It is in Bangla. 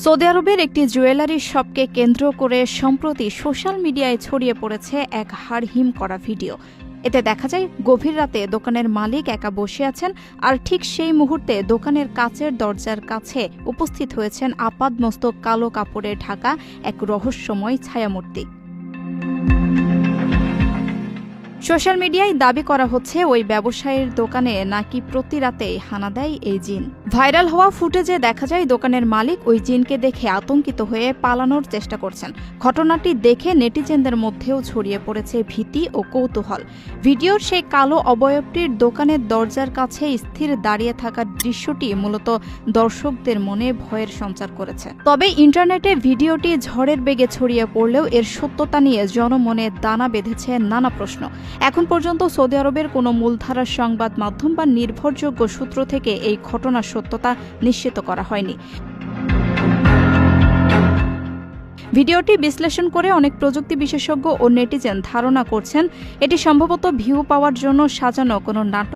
সৌদি আরবের একটি জুয়েলারি শপকে কেন্দ্র করে সম্প্রতি সোশ্যাল মিডিয়ায় ছড়িয়ে পড়েছে এক হাড়হিম করা ভিডিও। এতে দেখা যায় গভীর রাতে দোকানের মালিক একা বসে আছেন, আর ঠিক সেই মুহূর্তে দোকানের কাচের দরজার কাছে উপস্থিত হয়েছেন আপাদমস্তক কালো কাপড়ে ঢাকা এক রহস্যময় ছায়ামূর্তি। সোশ্যাল মিডিয়ায় দাবি করা হচ্ছে ওই ব্যবসায়ীর দোকানে নাকি প্রতি রাতেই হানা দেয় এই জিন। ভাইরাল হওয়া ফুটেজে দেখা যায় দোকানের মালিক ওই জিনকে দেখে আতঙ্কিত হয়ে পালানোর চেষ্টা করছেন। ঘটনাটি দেখে নেটিজেনদের মধ্যেও ছড়িয়ে পড়েছে ভীতি ও কৌতূহল। ভিডিওর সেই কালো অবয়বটির দোকানের দরজার কাছে স্থির দাঁড়িয়ে থাকার দৃশ্যটি মূলত দর্শকদের মনে ভয়ের সঞ্চার করেছে। তবে ইন্টারনেটে ভিডিওটি ঝড়ের বেগে ছড়িয়ে পড়লেও এর সত্যতা নিয়ে জনমনে দানা বেঁধেছে নানা প্রশ্ন। এখন পর্যন্ত সৌদি আরবের কোনো মূলধারার সংবাদ মাধ্যম বা নির্ভরযোগ্য সূত্র থেকে এই ঘটনার সত্যতা নিশ্চিত করা হয়নি। ভিডিওটি বিশ্লেষণ করে অনেক প্রযুক্তি বিশেষজ্ঞ ও নেটিজেন ধারণা করছেন এটি সম্ভবত ভিউ পাওয়ার জন্য সাজানো কোনো নাটক